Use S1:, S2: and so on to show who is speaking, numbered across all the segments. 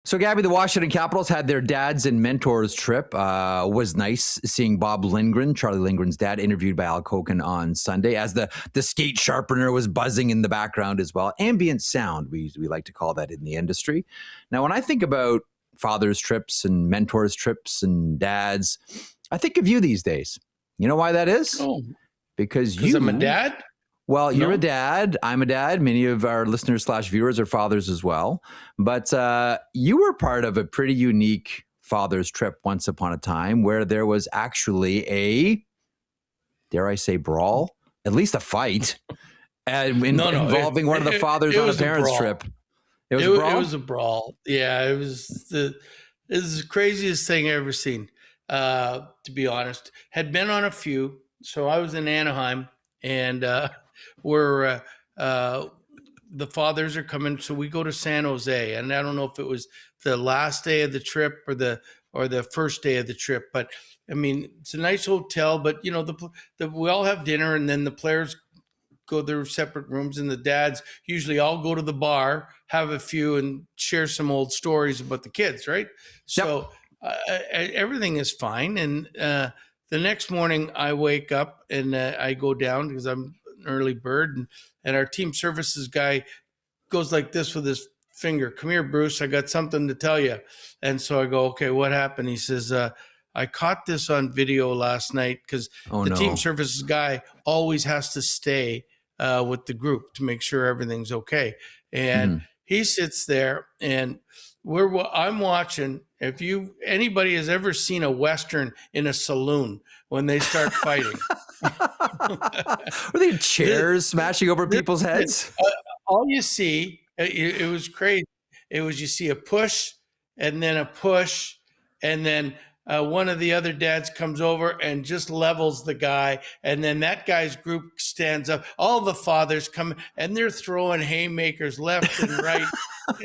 S1: So, Gabby, the Washington Capitals had their dads and mentors trip. Was nice seeing Bob Lindgren, Charlie Lindgren's dad, interviewed by Al Koken on Sunday as the skate sharpener was buzzing in the background as well. Ambient sound, we like to call that in the industry. Now, when I think about fathers' trips and mentors' trips and dads, I think of you these days. You know why that is?
S2: Oh,
S1: because
S2: I'm a dad?
S1: Well, you're a dad. I'm a dad. Many of our listeners / viewers are fathers as well. But you were part of a pretty unique father's trip once upon a time where there was actually a, dare I say, brawl, at least a fitt, involving one of the fathers on a parents' trip. It was a brawl?
S2: It was a brawl. Yeah, it was the craziest thing I've ever seen, to be honest. Had been on a few. So I was in Anaheim, and where the fathers are coming. So we go to San Jose, and I don't know if it was the last day of the trip or the first day of the trip, but I mean, it's a nice hotel, but you know, we all have dinner, and then the players go their separate rooms, and the dads usually all go to the bar, have a few, and share some old stories about the kids, right? So everything is fine. And the next morning I wake up and I go down because I'm an early bird, and our team services guy goes like this with his finger. Come here, Bruce, I got something to tell you. And so I go, okay, what happened? He says, I caught this on video last night because team services guy always has to stay with the group to make sure everything's okay. And he sits there, and I'm watching. If anybody has ever seen a Western in a saloon when they start fighting.
S1: Were they chairs smashing over people's heads?
S2: All you see, it was crazy. It was, you see a push and then a push, and then one of the other dads comes over and just levels the guy, and then that guy's group stands up. All the fathers come, and they're throwing haymakers left and right.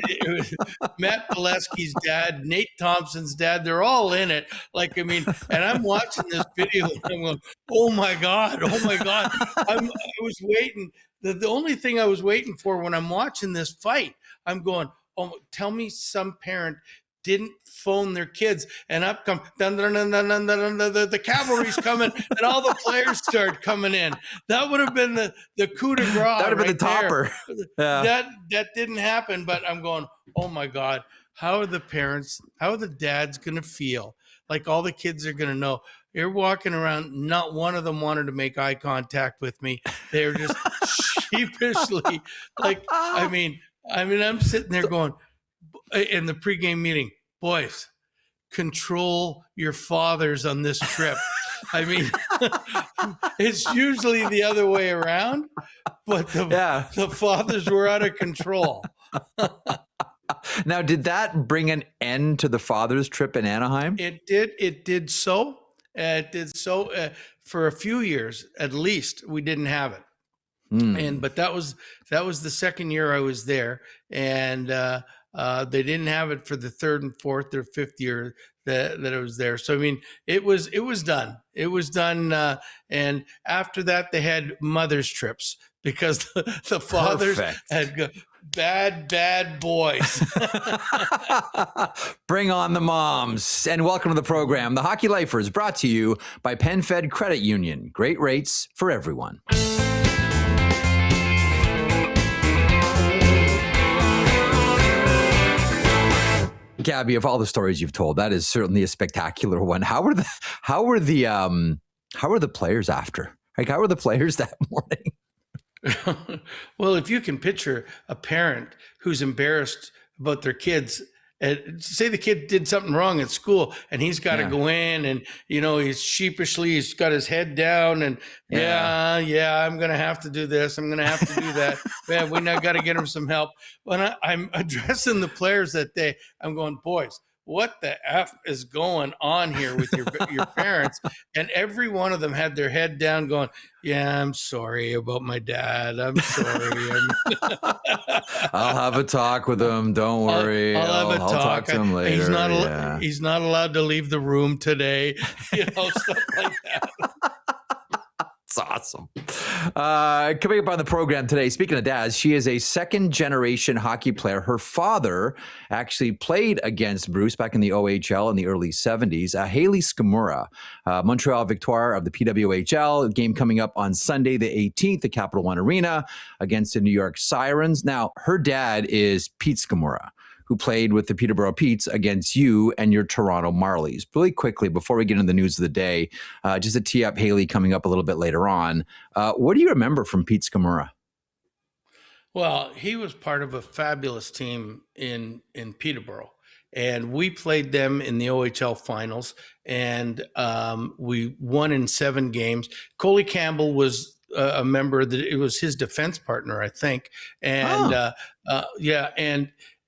S2: It was Matt Pileski's dad, Nate Thompson's dad, they're all in it. Like, I mean, and I'm watching this video, and I'm going, oh my God. I was waiting. The only thing I was waiting for when I'm watching this fight, I'm going, oh, tell me some parent didn't phone their kids, and up come the cavalry's coming, and all the players start coming in. That would have been the coup de grace. That would have been the topper. Yeah. That didn't happen, but I'm going, oh my God, how are the dads gonna feel? Like, all the kids are gonna know. You're walking around, not one of them wanted to make eye contact with me. They're just sheepishly, like, I mean, I'm sitting there going, in the pregame meeting, boys, control your fathers on this trip. I mean, it's usually the other way around, but the fathers were out of control.
S1: Now, did that bring an end to the fathers trip in Anaheim?
S2: It did. It did so. For a few years, at least, we didn't have it. But that was the second year I was there, and they didn't have it for the third and fourth or fifth year that I was there. So, I mean, it was done. It was done. And after that, they had mothers trips because the fathers had bad boys.
S1: Bring on the moms. And welcome to the program. The Hockey Lifers, brought to you by PenFed Credit Union. Great rates for everyone. Gabby, of all the stories you've told, that is certainly a spectacular one. How were the players after? Like, how were the players that morning?
S2: Well, if you can picture a parent who's embarrassed about their kids, say the kid did something wrong at school, and he's got to go in, and he's got his head down, and I'm gonna have to do this, I'm gonna have to do that. Man, we now got to get him some help. When I'm addressing the players that day, I'm going, boys, what the F is going on here with your parents? And every one of them had their head down going, yeah, I'm sorry about my dad. I'm sorry.
S1: I'll have a talk with him. Don't worry.
S2: I'll
S1: talk to him later.
S2: He's not allowed to leave the room today. Stuff like that.
S1: It's awesome. Coming up on the program today, speaking of dads, she is a second-generation hockey player. Her father actually played against Bruce back in the OHL in the early 70s. Hayley Scamurra, Montreal Victoire of the PWHL. Game coming up on Sunday the 18th at Capital One Arena against the New York Sirens. Now, her dad is Pete Scamurra, who played with the Peterborough Petes against you and your Toronto Marlies. Really quickly, before we get into the news of the day, just to tee up Hayley coming up a little bit later on, what do you remember from Pete Scamurra?
S2: Well, he was part of a fabulous team in Peterborough, and we played them in the OHL finals, and we won in 7 games. Coley Campbell was a member. That it was his defense partner, I think, and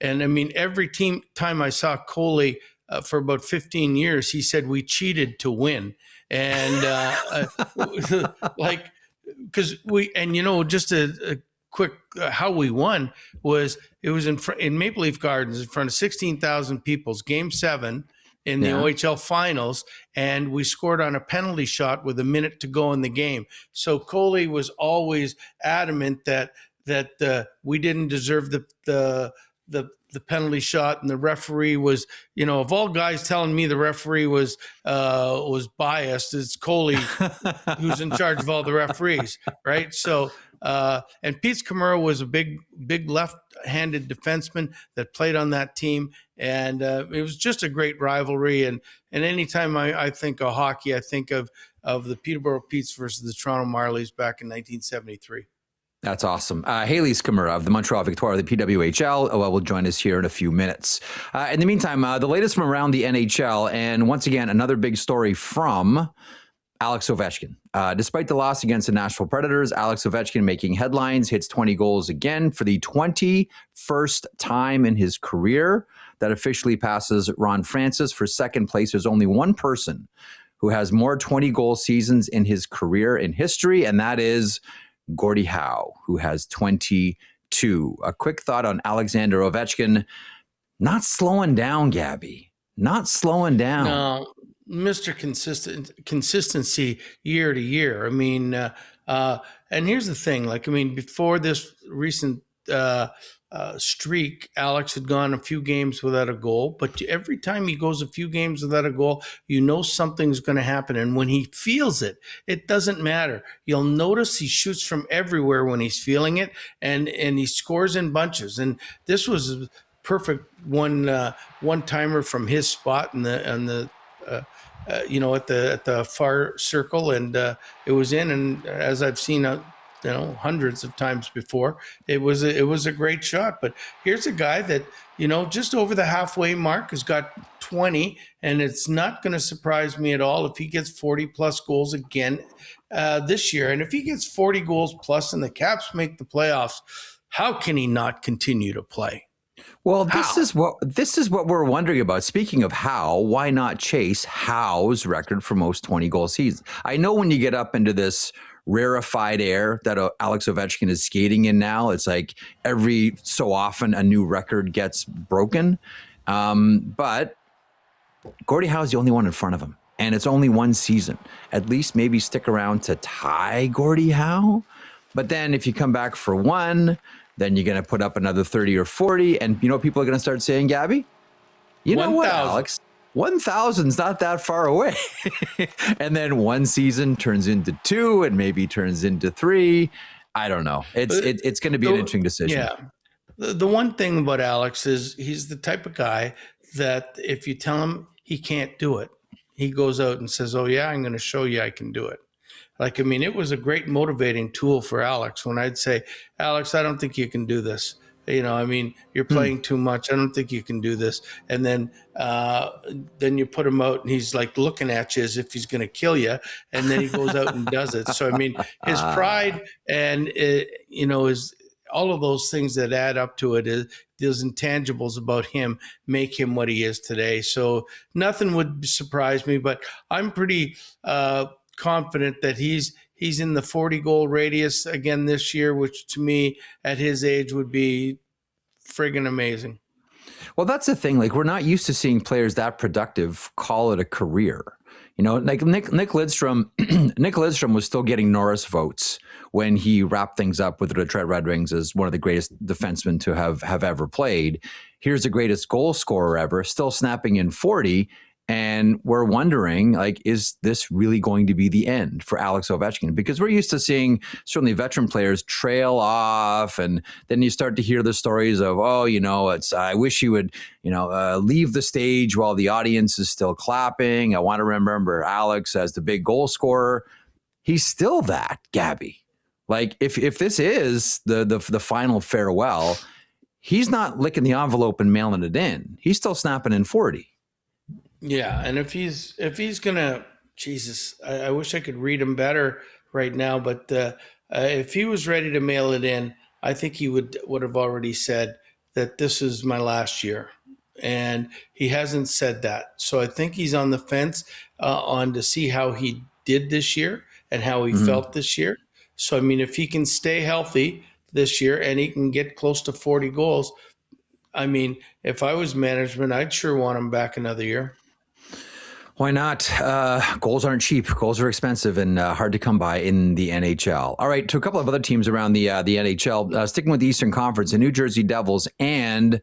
S2: And I mean, every time I saw Coley for about 15 years, he said we cheated to win. And like, because just a quick, how we won was, it was in Maple Leaf Gardens in front of 16,000 people, Game 7 in the OHL finals, and we scored on a penalty shot with a minute to go in the game. So Coley was always adamant that we didn't deserve the penalty shot, and the referee was, of all guys telling me the referee was biased, it's Coley who's in charge of all the referees, right? So, and Pete Scamurra was a big left-handed defenseman that played on that team, and it was just a great rivalry. And anytime I think of hockey, I think of the Peterborough Petes versus the Toronto Marlies back in 1973.
S1: That's awesome. Hayley Scamurra of the Montreal Victoire of the PWHL will join us here in a few minutes. In the meantime, the latest from around the NHL, and once again, another big story from Alex Ovechkin. Despite the loss against the Nashville Predators, Alex Ovechkin making headlines, hits 20 goals again for the 21st time in his career. That officially passes Ron Francis for second place. There's only one person who has more 20-goal seasons in his career in history, and that is Gordie Howe, who has 22. A quick thought on Alexander Ovechkin. Not slowing down, Gabby. Not slowing down.
S2: No, Mr. Consistency year to year. I mean, and here's the thing. Before this recent streak, Alex had gone a few games without a goal, but every time he goes a few games without a goal, something's going to happen. And when he feels it, it doesn't matter. You'll notice he shoots from everywhere when he's feeling it, and he scores in bunches. And this was a perfect one-timer from his spot at the far circle, and it was in. And as I've seen hundreds of times before, it was a great shot. But here's a guy that, just over the halfway mark, has got 20, and it's not going to surprise me at all if he gets 40 plus goals again this year. And if he gets 40 goals plus and the Caps make the playoffs, how can he not continue to play?
S1: Well, this is what we're wondering about. Speaking of Howe, why not chase Howe's record for most 20-goal seasons? I know when you get up into this rarefied air that Alex Ovechkin is skating in now, it's like every so often a new record gets broken. But Gordie Howe's the only one in front of him, and it's only one season. At least maybe stick around to tie Gordie Howe. But then if you come back for one, then you're going to put up another 30 or 40. And you know what people are going to start saying, Gabby? You know 1, what, Alex? 1,000's not that far away. And then one season turns into 2 and maybe turns into 3. I don't know. It's going to be an interesting decision.
S2: Yeah. The one thing about Alex is he's the type of guy that if you tell him he can't do it, he goes out and says, oh, yeah, I'm going to show you I can do it. It was a great motivating tool for Alex when I'd say, Alex, I don't think you can do this. You're playing too much. I don't think you can do this. And then you put him out and he's like looking at you as if he's going to kill you. And then he goes out and does it. So, his pride and, is all of those things that add up to it, is those intangibles about him make him what he is today. So nothing would surprise me, but I'm pretty confident that he's in the 40-goal radius again this year, which to me at his age would be friggin' amazing.
S1: Well, that's the thing. Like, we're not used to seeing players that productive call it a career. You know, like Nick Lidstrom, Nick Lidstrom was still getting Norris votes when he wrapped things up with the Detroit Red Wings as one of the greatest defensemen to have ever played. Here's the greatest goal scorer ever, still snapping in 40. And we're wondering, like, is this really going to be the end for Alex Ovechkin? Because we're used to seeing certainly veteran players trail off, and then you start to hear the stories of, oh, you know, I wish you would, leave the stage while the audience is still clapping. I want to remember Alex as the big goal scorer. He's still that, Gabby. Like, if this is the final farewell, he's not licking the envelope and mailing it in. He's still snapping in 40.
S2: Yeah, and if he's gonna, Jesus, I wish I could read him better right now. But if he was ready to mail it in, I think he would have already said that this is my last year, and he hasn't said that. So I think he's on the fence on to see how he did this year and how he felt this year. So I mean, if he can stay healthy this year and he can get close to 40 goals, I mean, if I was management, I'd sure want him back another year.
S1: Why not? Goals aren't cheap. Goals are expensive and hard to come by in the NHL. All right, to a couple of other teams around the NHL. Sticking with the Eastern Conference, the New Jersey Devils and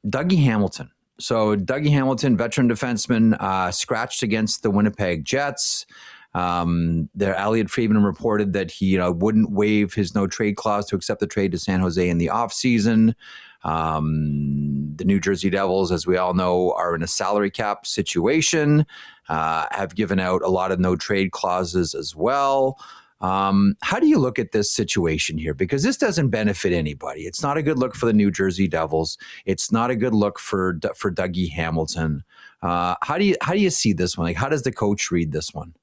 S1: Dougie Hamilton. So Dougie Hamilton, veteran defenseman, scratched against the Winnipeg Jets. Elliot Friedman reported that he wouldn't waive his no-trade clause to accept the trade to San Jose in the offseason. The New Jersey Devils, as we all know, are in a salary cap situation, have given out a lot of no-trade clauses as well. How do you look at this situation here? Because this doesn't benefit anybody. It's not a good look for the New Jersey Devils. It's not a good look for Dougie Hamilton. How do you see this one? Like, how does the coach read this one?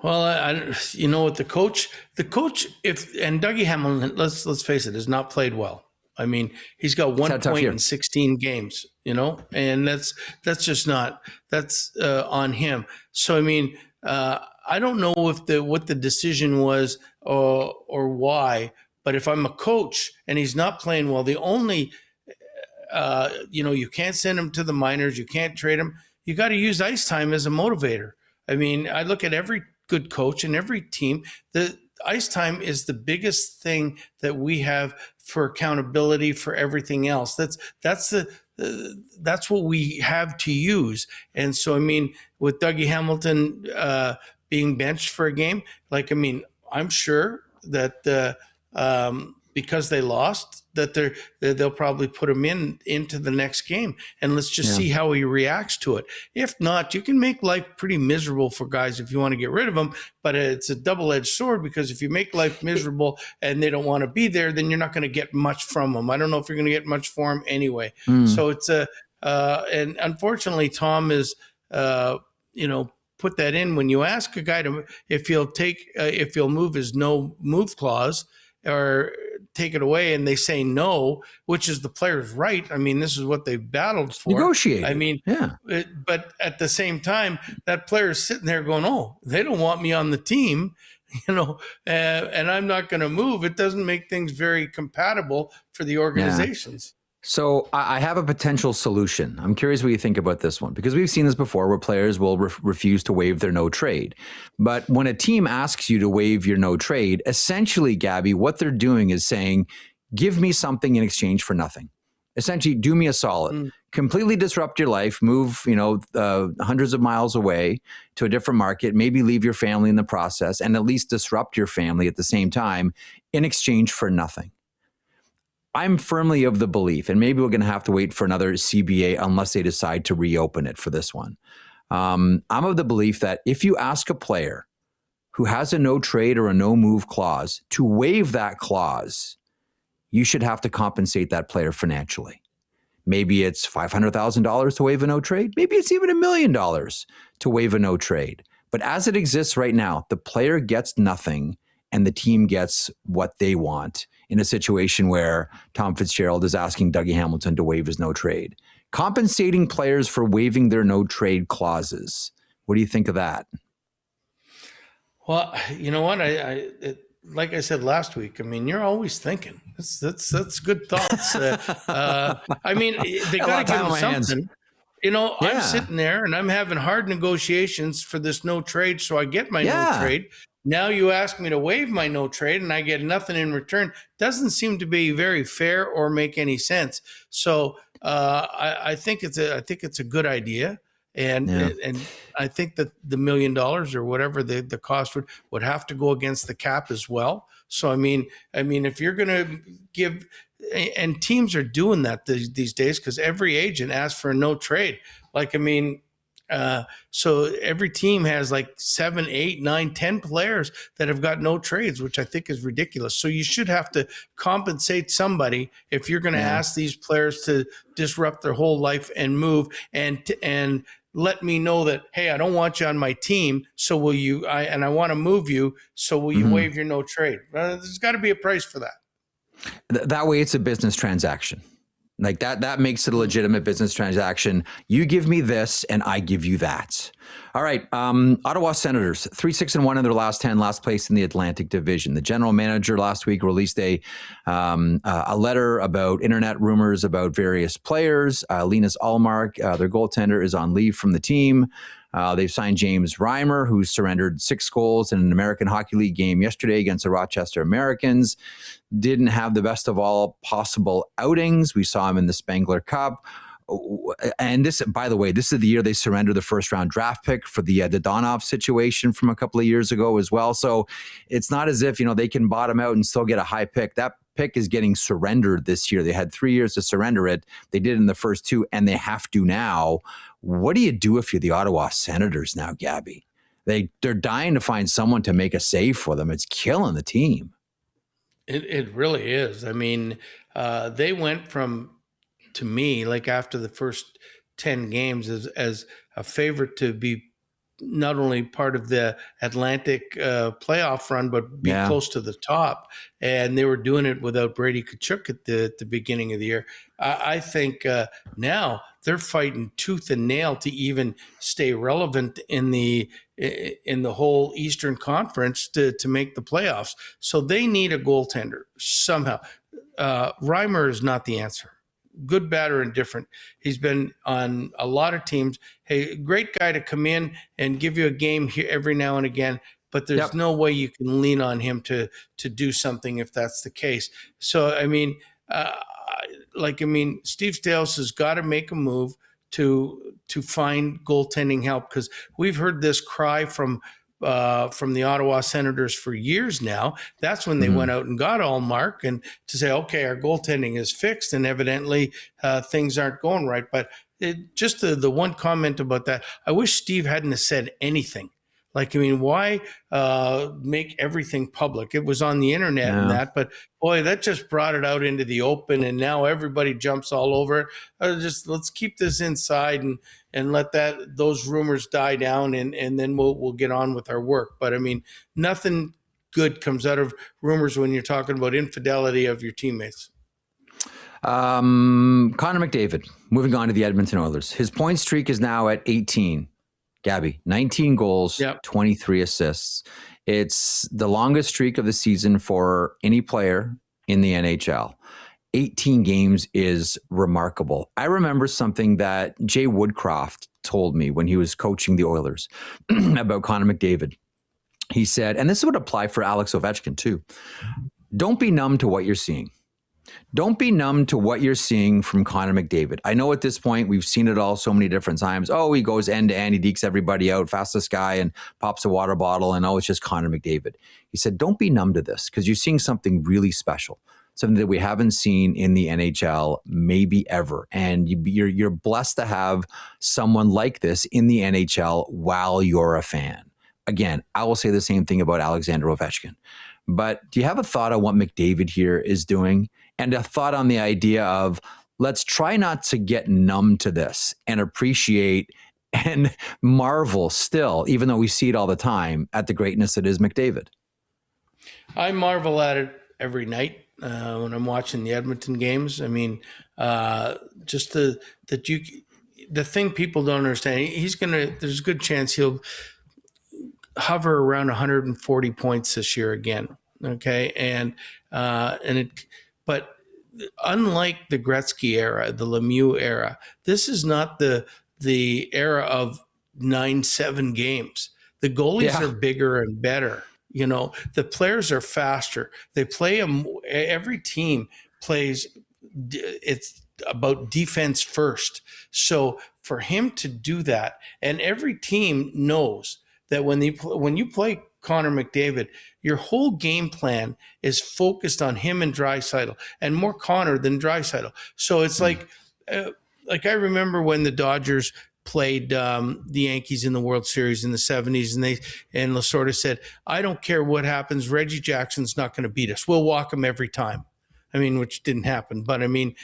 S2: Well, what the coach, and Dougie Hamilton, let's face it, has not played well. I mean, he's got 1 point in 16 games, and that's just not, that's on him. So, I mean, I don't know what the decision was or why, but if I'm a coach and he's not playing well, the only, you can't send him to the minors, you can't trade him. You got to use ice time as a motivator. I mean, I look at every good coach and every team, the ice time is the biggest thing that we have for accountability for everything else. That's what we have to use. And so, I mean, with Dougie Hamilton being benched for a game, I'm sure that because they lost, that they'll probably put him into the next game, and let's just see how he reacts to it. If not, you can make life pretty miserable for guys if you want to get rid of them, but it's a double-edged sword, because if you make life miserable and they don't want to be there, then you're not going to get much from them. I don't know if you're going to get much for them anyway. So it's and unfortunately, Tom is, put that in when you ask a guy if he'll move his no move clause or take it away, and they say no, which is the player's right. I mean, this is what they battled for.
S1: Negotiate.
S2: I mean, but at the same time, that player is sitting there going, oh, they don't want me on the team, and I'm not going to move. It doesn't make things very compatible for the organizations.
S1: So I have a potential solution. I'm curious what you think about this one, because we've seen this before where players will refuse to waive their no trade. But when a team asks you to waive your no trade, essentially, Gabby, what they're doing is saying, give me something in exchange for nothing. Essentially, do me a solid. Completely disrupt your life, move, hundreds of miles away to a different market, maybe leave your family in the process, and at least disrupt your family at the same time in exchange for nothing. I'm firmly of the belief, and maybe we're going to have to wait for another CBA unless they decide to reopen it for this one. I'm of the belief that if you ask a player who has a no trade or a no move clause to waive that clause, you should have to compensate that player financially. Maybe it's $500,000 to waive a no trade. Maybe it's even $1 million to waive a no trade. But as it exists right now, the player gets nothing and the team gets what they want in a situation where Tom Fitzgerald is asking Dougie Hamilton to waive his no trade. Compensating players for waiving their no trade clauses. What do you think of that?
S2: Well, you know what? like I said last week, I mean, you're always thinking. That's good thoughts. I mean, they
S1: A lot
S2: got to
S1: of
S2: give
S1: time
S2: him
S1: on my hands.
S2: something. You know, I'm
S1: Yeah.
S2: sitting there and I'm having hard negotiations for this no trade, so I get my no
S1: Yeah.
S2: trade. Now you ask me to waive my no trade, and I get nothing in return. Doesn't seem to be very fair or make any sense. So I think it's a good idea, and
S1: Yeah.
S2: and I think that the $1 million or whatever the cost would have to go against the cap as well. So I mean, if you're going to give, and teams are doing that these days because every agent asks for a no trade. Like, I mean, so every team has like 7, 8, 9, 10 players that have got no trades, which I think is ridiculous. So you should have to compensate somebody if you're going to
S1: Yeah.
S2: ask these players to disrupt their whole life and move and let me know that, hey, I don't want you on my team. So will you? I want to move you. So will you
S1: Mhm.
S2: waive your no trade? There's got to be a price for that.
S1: That way, it's a business transaction. Like that makes it a legitimate business transaction. You give me this and I give you that. All right. Ottawa Senators, 3-6-1 in their last 10, last place in the Atlantic Division. The general manager last week released a letter about internet rumors about various players. Linus Ullmark, their goaltender, is on leave from the team. They've signed James Reimer, who surrendered 6 goals in an American Hockey League game yesterday against the Rochester Americans. Didn't have the best of all possible outings. We saw him in the Spengler Cup. And this, by the way, this is the year they surrendered the first round draft pick for the Dodonov situation from a couple of years ago as well. So it's not as if, they can bottom out and still get a high pick. That pick is getting surrendered this year. They had 3 years to surrender it. They did in the first 2, and they have to now. What do you do if you're the Ottawa Senators now, Gabby? They're dying to find someone to make a save for them. It's killing the team.
S2: It really is. I mean, they went from, to me, like after the first 10 games, as a favorite to be not only part of the Atlantic playoff run, but be close to the top. And they were doing it without Brady Tkachuk at the beginning of the year. I think now they're fighting tooth and nail to even stay relevant in the whole Eastern Conference to make the playoffs. So they need a goaltender somehow. Reimer is not the answer. Good, bad, or indifferent. He's been on a lot of teams. Hey, great guy to come in and give you a game here every now and again, but there's no way you can lean on him to do something if that's the case. So, I mean, Steve Stales has got to make a move to find goaltending help, because we've heard this cry from the Ottawa Senators for years now. That's when they went out and got Ullmark, and to say, okay, our goaltending is fixed, and evidently things aren't going right. But just the one comment about that, I wish Steve hadn't have said anything. Like, I mean, why make everything public? It was on the internet and that, but boy, that just brought it out into the open, and now everybody jumps all over it. Just let's keep this inside and let those rumors die down, and then we'll get on with our work. But I mean, nothing good comes out of rumors when you're talking about infidelity of your teammates.
S1: Connor McDavid, moving on to the Edmonton Oilers. His point streak is now at 18. Gabby, 19 goals, 23 assists. It's the longest streak of the season for any player in the NHL. 18 games is remarkable. I remember something that Jay Woodcroft told me when he was coaching the Oilers about Connor McDavid. He said, and this would apply for Alex Ovechkin too, don't be numb to what you're seeing. Don't be numb to what you're seeing from Connor McDavid. I know at this point we've seen it all so many different times. Oh, he goes end to end, he dekes everybody out, fastest guy, and pops a water bottle, and oh, it's just Connor McDavid. He said, don't be numb to this, because you're seeing something really special, something that we haven't seen in the NHL maybe ever. And you're blessed to have someone like this in the NHL while you're a fan. Again, I will say the same thing about Alexander Ovechkin. But do you have a thought on what McDavid here is doing? And a thought on the idea of, let's try not to get numb to this and appreciate and marvel still, even though we see it all the time, at the greatness that is McDavid.
S2: I marvel at it every night when I'm watching the Edmonton games. I mean, just the thing people don't understand, there's a good chance he'll hover around 140 points this year again. Okay. But unlike the Gretzky era, the Lemieux era, this is not the era of 9-7 games. The goalies are bigger and better. The players are faster. They play every team plays. It's about defense first. So for him to do that, and every team knows that when you play Connor McDavid, your whole game plan is focused on him and Draisaitl, and more Connor than Draisaitl. So it's like I remember when the Dodgers played the Yankees in the World Series in the 70s, and Lasorda said, "I don't care what happens, Reggie Jackson's not going to beat us. We'll walk him every time." I mean, which didn't happen, but I mean,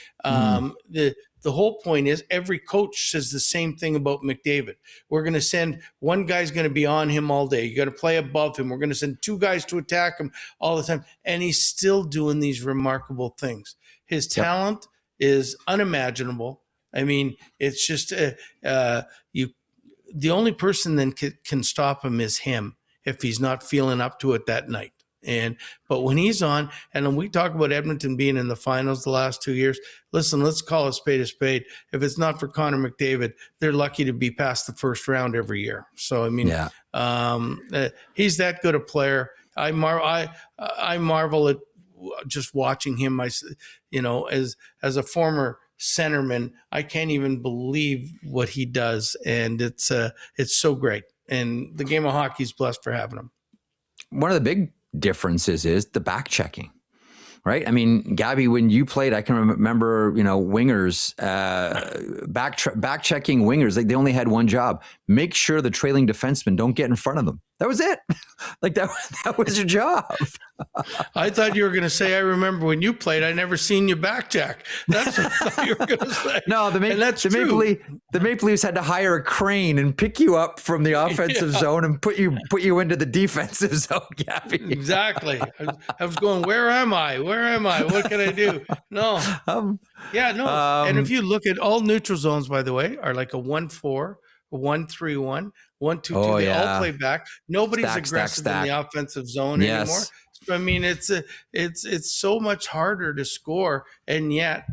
S2: the whole point is every coach says the same thing about McDavid. We're going to send one guy's going to be on him all day. You got to play above him. We're going to send two guys to attack him all the time. And he's still doing these remarkable things. His talent is unimaginable. I mean, it's just the only person that can stop him is him if he's not feeling up to it that night. But when he's on, and when we talk about Edmonton being in the finals the last 2 years, listen, let's call a spade a spade. If it's not for Connor McDavid, they're lucky to be past the first round every year. So, I mean, he's that good a player. I marvel at just watching him. As a former centerman, I can't even believe what he does. And it's so great. And the game of hockey is blessed for having him.
S1: One of the big differences is the back checking, right? I mean, Gabby, when you played, I can remember, wingers, back checking wingers, they only had one job: make sure the trailing defensemen don't get in front of them. That was it. That was your job.
S2: I thought you were going to say, I remember when you played, I never seen you backjack. That's what I thought you were going to say.
S1: No, the Maple Leafs had to hire a crane and pick you up from the offensive zone and put you into the defensive zone, Gabby.
S2: Exactly. I was going, where am I? Where am I? What can I do? No. And if you look at all neutral zones, by the way, are like a 1-4, a 1-3-1, 1-2-2. They all play back. Nobody's aggressive in the offensive zone anymore. So, I mean, it's so much harder to score, and yet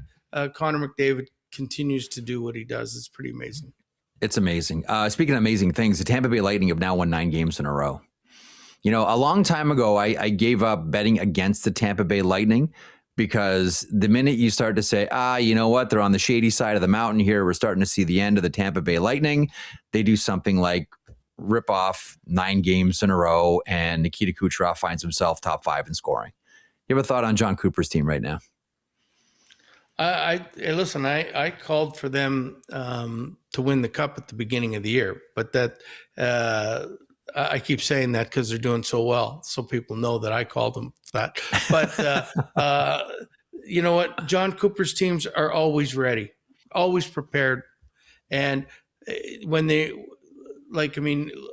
S2: Connor McDavid continues to do what he does. It's pretty amazing.
S1: It's amazing. Speaking of amazing things, the Tampa Bay Lightning have now won 9 games in a row. A long time ago, I gave up betting against the Tampa Bay Lightning, because the minute you start to say, you know what, they're on the shady side of the mountain here, we're starting to see the end of the Tampa Bay Lightning, they do something like rip off 9 games in a row, and Nikita Kucherov finds himself top 5 in scoring. You have a thought on John Cooper's team right now?
S2: Listen, I called for them to win the cup at the beginning of the year, but that I keep saying that because they're doing so well, so people know that I called them that. But you know what? John Cooper's teams are always ready, always prepared, and when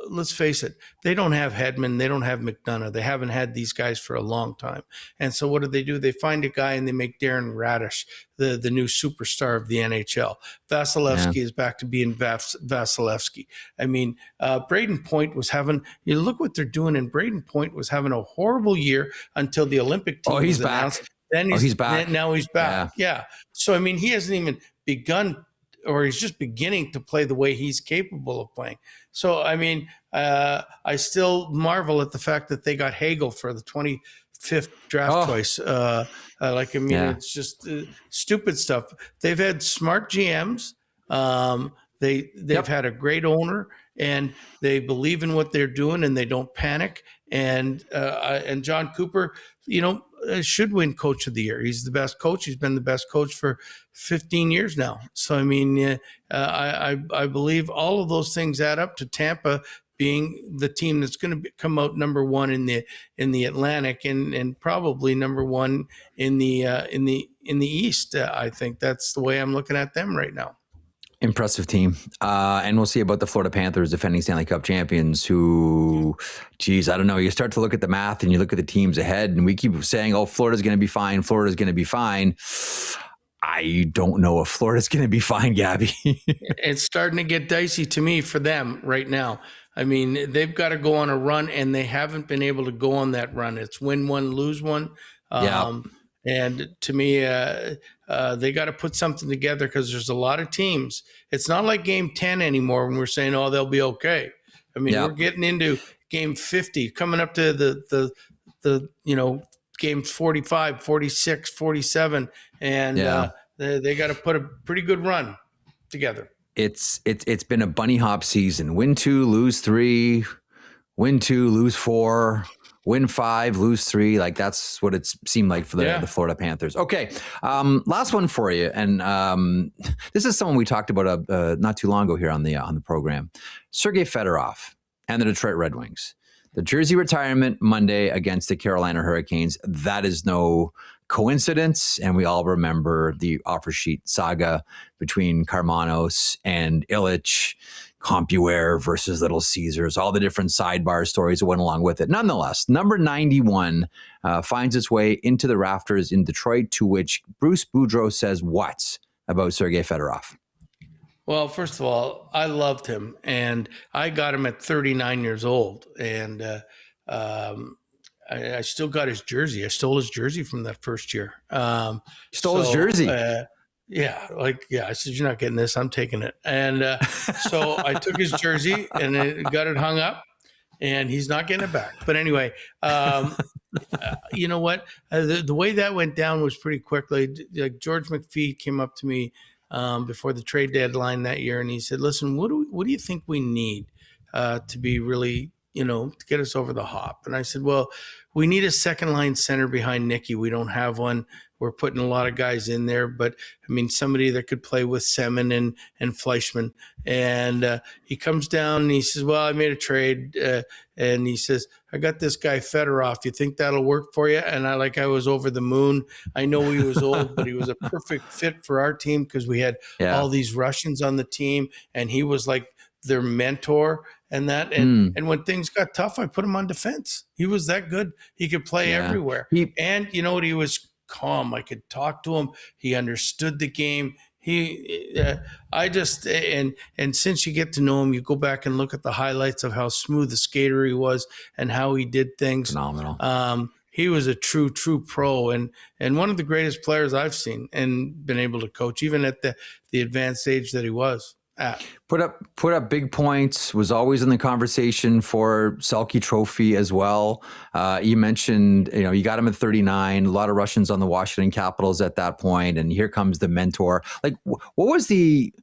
S2: let's face it, they don't have Hedman, they don't have McDonough, they haven't had these guys for a long time. And so what do? They find a guy and they make Darren Radish the new superstar of the NHL. Vasilevsky is back to being Vasilevsky. I mean, Braden Point was you look what they're doing, and Braden Point was having a horrible year until the Olympic team was announced. Then he's back. Now he's back. Yeah. So, I mean, he hasn't even begun, or he's just beginning to play the way he's capable of playing. So, I mean, I still marvel at the fact that they got Hagel for the 25th draft choice. It's just stupid stuff. They've had smart GMs. They've had a great owner, and they believe in what they're doing, and they don't panic. And John Cooper, should win Coach of the Year. He's the best coach. He's been the best coach for 15 years now. So, I mean, I believe all of those things add up to Tampa being the team that's going to come out number 1 in the Atlantic, and probably number 1 in the East. I think that's the way I'm looking at them right now.
S1: Impressive team. And we'll see about the Florida Panthers, defending Stanley Cup champions, who, geez, I don't know. You start to look at the math and you look at the teams ahead, and we keep saying, Florida's going to be fine. Florida's going to be fine. I don't know if Florida's going to be fine, Gabby.
S2: It's starting to get dicey to me for them right now. I mean, they've got to go on a run, and they haven't been able to go on that run. It's win one, lose one.
S1: Yeah.
S2: And to me, they got to put something together because there's a lot of teams. It's not like game 10 anymore when we're saying, oh, they'll be okay. I mean, we're getting into game 50, coming up to the game 45, 46, 47. And they got to put a pretty good run together.
S1: It's been a bunny hop season. Win 2, lose 3, win 2, lose 4, win 5, lose 3. Like that's what it seemed like for the Florida Panthers. Okay, last one for you, and this is someone we talked about not too long ago here on the program. Sergei Fedorov and the Detroit Red Wings. The jersey retirement Monday against the Carolina Hurricanes. That is no coincidence, and we all remember the offer sheet saga between Karmanos and Illich, CompuWare versus Little Caesars, all the different sidebar stories that went along with it. Nonetheless, number 91 finds its way into the rafters in Detroit, to which Bruce Boudreau says what about Sergei Fedorov?
S2: Well, first of all, I loved him, and I got him at 39 years old, and I still got his jersey. I stole his jersey from that first year.
S1: Stole his jersey?
S2: I said, you're not getting this. I'm taking it. And so I took his jersey and got it hung up, and he's not getting it back. But anyway, you know what? The way that went down was pretty quickly. Like George McPhee came up to me before the trade deadline that year, and he said, listen, what do you think we need to be really, to get us over the hop? And I said, well, we need a second line center behind Nicky. We don't have one. We're putting a lot of guys in there, but I mean, somebody that could play with Semin and Fleischman. And he comes down and he says, well, I made a trade. And he says, I got this guy Fedorov. You think that'll work for you? And I was over the moon. I know he was old, but he was a perfect fit for our team because we had all these Russians on the team, and he was like their mentor and that. And when things got tough, I put him on defense. He was that good. He could play everywhere. And you know what? He was calm. I could talk to him. He understood the game. And since you get to know him, you go back and look at the highlights of how smooth the skater he was and how he did things.
S1: Phenomenal.
S2: He was a true pro and one of the greatest players I've seen and been able to coach, even at the advanced age that he was at.
S1: Put up big points, was always in the conversation for Selke Trophy as well. You mentioned, you got him at 39, a lot of Russians on the Washington Capitals at that point, and here comes the mentor. Like, what was the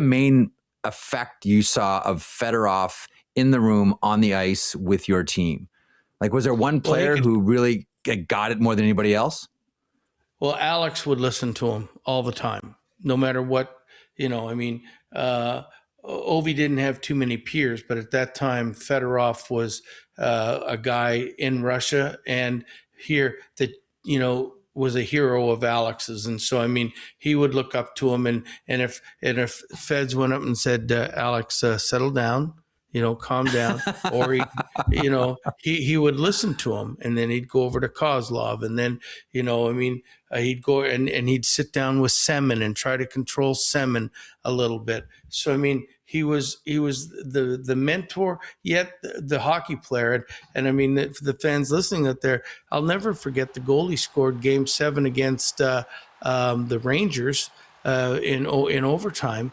S1: main effect you saw of Fedorov in the room on the ice with your team? Like, was there one player who really got it more than anybody else?
S2: Well, Alex would listen to him all the time, no matter what, Ovi didn't have too many peers, but at that time, Fedorov was a guy in Russia and here that, was a hero of Alex's. And so, he would look up to him and if Feds went up and said, Alex, settle down, calm down, or he would listen to him, and then he'd go over to Kozlov, and then, he'd go and he'd sit down with Semin and try to control Semin a little bit. So, he was the mentor, yet the hockey player. And for the fans listening out there, I'll never forget the goal he scored Game 7 against the Rangers in overtime.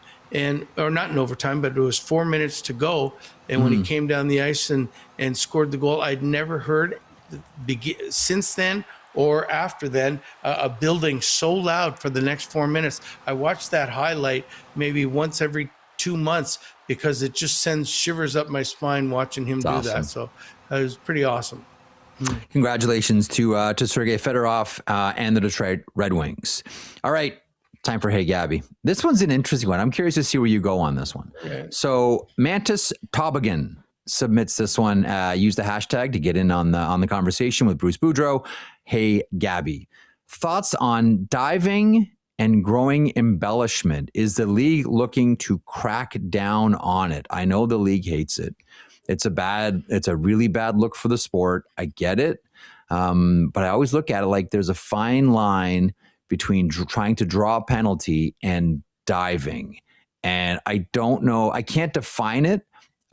S2: Or not in overtime, but it was 4 minutes to go. And when he came down the ice and scored the goal, I'd never heard since then or after then a building so loud for the next 4 minutes. I watched that highlight maybe once every 2 months because it just sends shivers up my spine watching him do that. So it was pretty awesome.
S1: Congratulations to Sergei Fedorov and the Detroit Red Wings. All right. Time for Hey Gabby. This one's an interesting one. I'm curious to see where you go on this one. Okay. So Mantis Toboggan submits this one. Use the hashtag to get in on the conversation with Bruce Boudreau. Hey Gabby. Thoughts on diving and growing embellishment? Is the league looking to crack down on it? I know the league hates it. It's a really bad look for the sport. I get it. But I always look at it like there's a fine line between trying to draw a penalty and diving. And I don't know, I can't define it.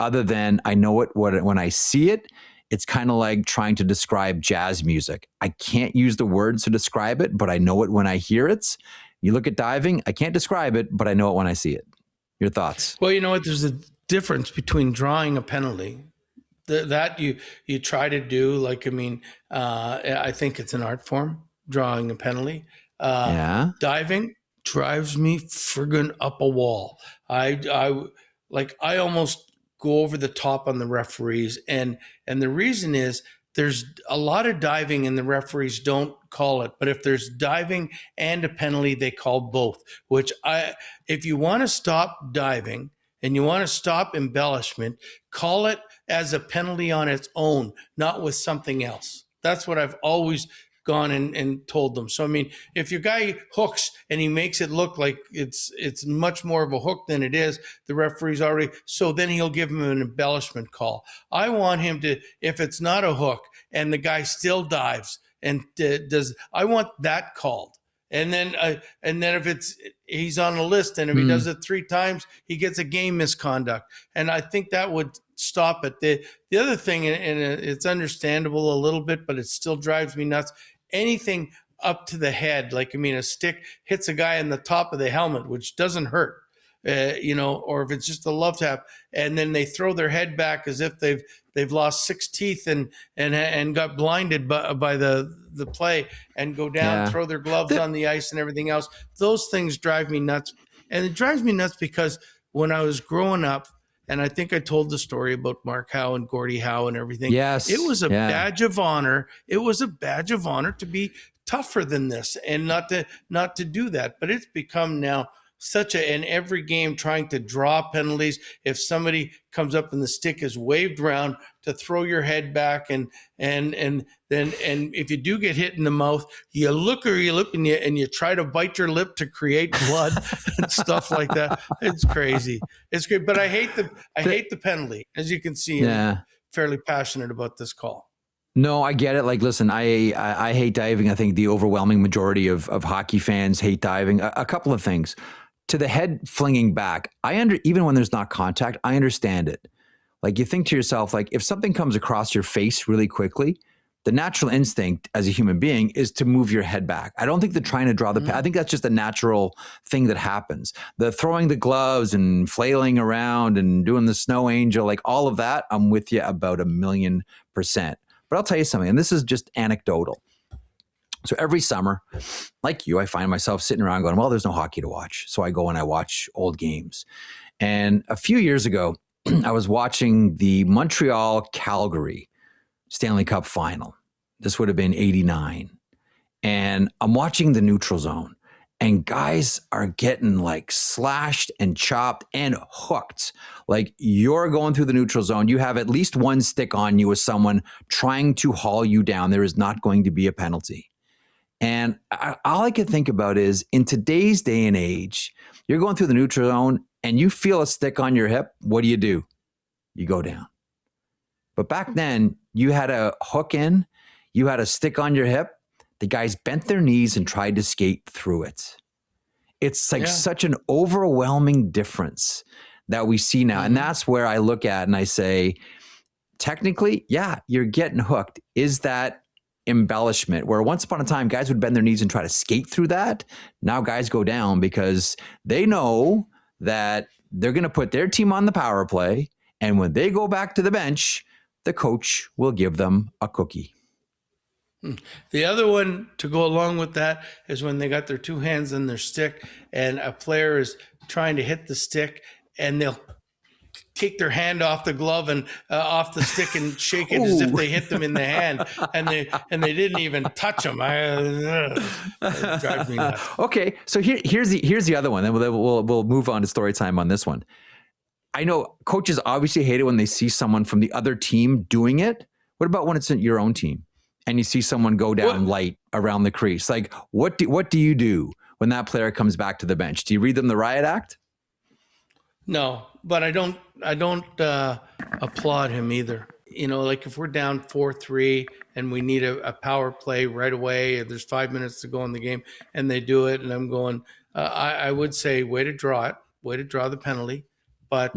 S1: other than I know it when I see it. It's kind of like trying to describe jazz music. I can't use the words to describe it, but I know it when I hear it. You look at diving, I can't describe it, but I know it when I see it. Your thoughts?
S2: Well, you know what? There's a difference between drawing a penalty that you try to do. Like, I mean, I think it's an art form, drawing a penalty. Diving drives me friggin' up a wall. I almost go over the top on the referees, and the reason is there's a lot of diving and the referees don't call it, but if there's diving and a penalty, they call both. If you want to stop diving and you want to stop embellishment, call it as a penalty on its own, not with something else. That's what I've always gone and told them. So, I mean, if your guy hooks and he makes it look like it's much more of a hook than it is, the referee's already, so then he'll give him an embellishment call. I want him to, if it's not a hook and the guy still dives and I want that called. And then if he's on a list and if he does it 3 times, he gets a game misconduct. And I think that would stop it. The other thing, and it's understandable a little bit, but it still drives me nuts. Anything up to the head, like, I mean, a stick hits a guy in the top of the helmet, which doesn't hurt, or if it's just a love tap, and then they throw their head back as if they've lost 6 teeth and got blinded by the play and go down, throw their gloves on the ice and everything else. Those things drive me nuts. And it drives me nuts because when I was growing up, and I think I told the story about Mark Howe and Gordie Howe and everything.
S1: Yes.
S2: It was a badge of honor. It was a badge of honor to be tougher than this and not to do that. But it's become now such in every game trying to draw penalties. If somebody comes up and the stick is waved around, to throw your head back and if you do get hit in the mouth, you look and you try to bite your lip to create blood and stuff like that. It's crazy. It's great, but I hate the penalty. As you can see, I'm fairly passionate about this call.
S1: No, I get it. Like, listen, I hate diving. I think the overwhelming majority of hockey fans hate diving. A couple of things. To the head flinging back, even when there's not contact, I understand it. Like, you think to yourself, like, if something comes across your face really quickly, the natural instinct as a human being is to move your head back. I don't think they're trying to draw the I think that's just a natural thing that happens. The throwing the gloves and flailing around and doing the snow angel, like all of that, I'm with you about 1,000,000%. But I'll tell you something, and this is just anecdotal. So every summer, like you, I find myself sitting around going, well, there's no hockey to watch. So I go and I watch old games. And a few years ago, I was watching the Montreal-Calgary Stanley Cup final. This would have been 89. And I'm watching the neutral zone. And guys are getting like slashed and chopped and hooked. Like, you're going through the neutral zone. You have at least one stick on you with someone trying to haul you down. There is not going to be a penalty. And all I can think about is, in today's day and age, you're going through the neutral zone and you feel a stick on your hip. What do? You go down. But back then, you had a hook in, you had a stick on your hip. The guys bent their knees and tried to skate through it. It's like such an overwhelming difference that we see now. And that's where I look at and I say, technically, you're getting hooked. Is that embellishment? Where once upon a time, guys would bend their knees and try to skate through that. Now guys go down because they know that they're going to put their team on the power play. And when they go back to the bench, the coach will give them a cookie.
S2: The other one to go along with that is when they got their 2 hands on their stick and a player is trying to hit the stick and they'll take their hand off the glove and off the stick and shake it as if they hit them in the hand and they didn't even touch them. It drives me nuts.
S1: Okay, so here's the other one. Then we'll move on to story time on this one. I know coaches obviously hate it when they see someone from the other team doing it. What about when it's in your own team and you see someone go down light around the crease? Like, what do you do when that player comes back to the bench? Do you read them the riot act?
S2: No, but I don't applaud him either. You know, like if we're down 4-3 and we need a power play right away, if there's 5 minutes to go in the game and they do it, and I'm going, I would say, way to draw it, way to draw the penalty. But